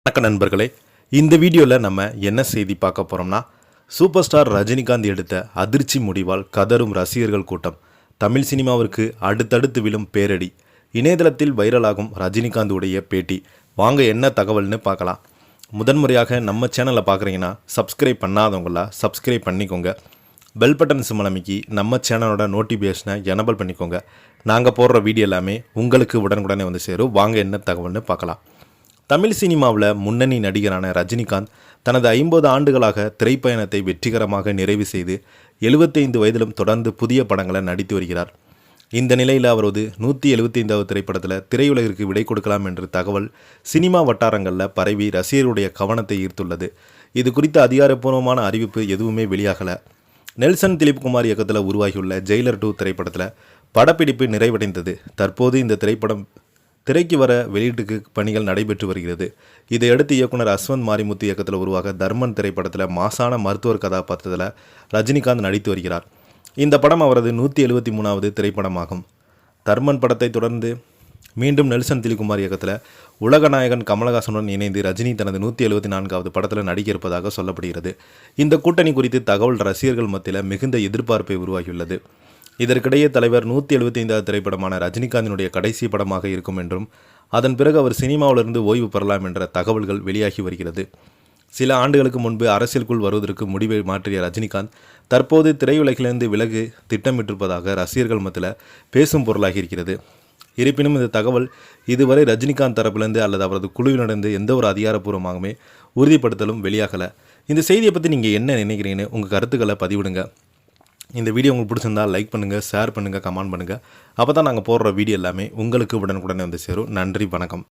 வணக்கம் நண்பர்களே, இந்த வீடியோவில் நம்ம என்ன செய்தி பார்க்க போகிறோம்னா, சூப்பர் ஸ்டார் ரஜினிகாந்த் எடுத்த அதிர்ச்சி முடிவால் கதரும் ரசிகர்கள் கூட்டம், தமிழ் சினிமாவிற்கு அடுத்தடுத்து விழும் பேரடி, இணையதளத்தில் வைரலாகும் ரஜினிகாந்த் உடைய பேட்டி. வாங்க என்ன தகவல்னு பார்க்கலாம். முதன்முறையாக நம்ம சேனலை பார்க்குறீங்கன்னா சப்ஸ்கிரைப் பண்ணாதவங்களா சப்ஸ்கிரைப் பண்ணிக்கோங்க. பெல் பட்டன் சிம்பல் அமைக்கி நம்ம சேனலோட நோட்டிஃபிகேஷனை எனபிள் பண்ணிக்கோங்க. நாங்கள் போடுற வீடியோ எல்லாமே உங்களுக்கு உடனுக்குடனே வந்து சேரும். வாங்க என்ன தகவல்னு பார்க்கலாம். தமிழ் சினிமாவில் முன்னணி நடிகரான ரஜினிகாந்த் தனது 50 ஆண்டுகளாக திரைப்பயணத்தை வெற்றிகரமாக நிறைவு செய்து 75 வயதிலும் தொடர்ந்து புதிய படங்களை நடித்து வருகிறார். இந்த நிலையில் அவரது 175வது திரைப்படத்தில் திரையுலகிற்கு விடை கொடுக்கலாம் என்ற தகவல் சினிமா வட்டாரங்களில் பரவி ரசிகர்களுடைய கவனத்தை ஈர்த்துள்ளது. இது குறித்த அதிகாரப்பூர்வமான அறிவிப்பு எதுவுமே வெளியாகலை. நெல்சன் திலீப்குமார் இயக்கத்தில் உருவாகியுள்ள ஜெயிலர் 2 திரைப்படத்தில் படப்பிடிப்பு நிறைவடைந்தது. தற்போது இந்த திரைப்படம் திரைக்கு வர வெளியீட்டுக்கு பணிகள் நடைபெற்று வருகிறது. இதையடுத்து இயக்குனர் அஸ்வந்த் மாரிமுத்து இயக்கத்தில் உருவாக தர்மன் திரைப்படத்தில் மாசான மருத்துவர் கதாபாத்திரத்தில் ரஜினிகாந்த் நடித்து வருகிறார். இந்த படம் அவரது 173வது திரைப்படமாகும். தர்மன் படத்தை தொடர்ந்து மீண்டும் நெல்சன் திலீப்குமார் இயக்கத்தில் உலகநாயகன் கமலஹாசனுடன் இணைந்து ரஜினி தனது 174வது படத்தில் நடிக்க இருப்பதாக சொல்லப்படுகிறது. இந்த கூட்டணி குறித்து தகவல் ரசிகர்கள் மத்தியில் மிகுந்த எதிர்பார்ப்பை உருவாகியுள்ளது. இதற்கிடையே தலைவர் 175வது திரைப்படமான ரஜினிகாந்தினுடைய கடைசி படமாக இருக்கும் என்றும் அதன் பிறகு அவர் சினிமாவிலிருந்து ஓய்வு பெறலாம் என்ற தகவல்கள் வெளியாகி வருகிறது. சில ஆண்டுகளுக்கு முன்பு அரசியலுக்குள் வருவதற்கு முடிவை மாற்றிய ரஜினிகாந்த் தற்போது திரையுலகிலிருந்து விலகு திட்டமிட்டிருப்பதாக ரசிகர்கள் மத்தியில் பேசும் பொருளாகி இருக்கிறது. இருப்பினும் இந்த தகவல் இதுவரை ரஜினிகாந்த் தரப்பிலிருந்து அல்லது அவரது குழுவிலிருந்து எந்த ஒரு அதிகாரப்பூர்வமாகவே உறுதிப்படுத்தலும் வெளியாகலை. இந்த செய்தியை பற்றி நீங்கள் என்ன நினைக்கிறீங்கன்னு உங்கள் கருத்துக்களை பதிவிடுங்க. இந்த வீடியோ உங்களுக்கு பிடிச்சிருந்தால் லைக் பண்ணுங்கள், ஷேர் பண்ணுங்கள், கமெண்ட் பண்ணுங்கள். அப்போ தான் நாங்கள் போடுற வீடியோ எல்லாமே உங்களுக்கு உடனுக்குடனே வந்து சேரும். நன்றி, வணக்கம்.